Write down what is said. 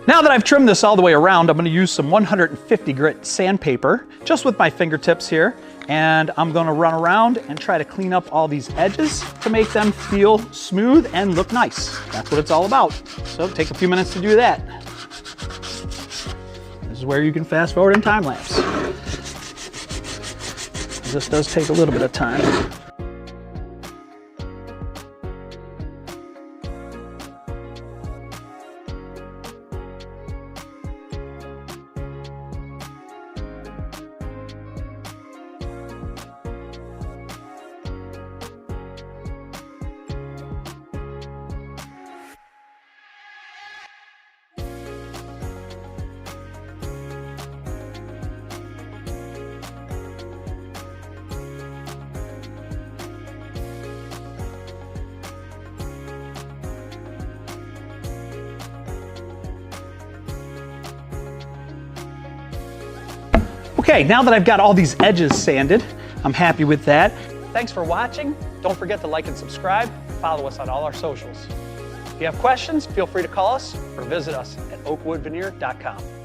Now that I've trimmed this all the way around, I'm going to use some 150 grit sandpaper just with my fingertips here, and I'm going to run around and try to clean up all these edges to make them feel smooth and look nice. That's what it's all about. So take a few minutes to do that. This is where you can fast forward in time lapse. This does take a little bit of time. Okay, now that I've got all these edges sanded, I'm happy with that. Thanks for watching. Don't forget to like and subscribe. Follow us on all our socials. If you have questions, feel free to call us or visit us at oakwoodveneer.com.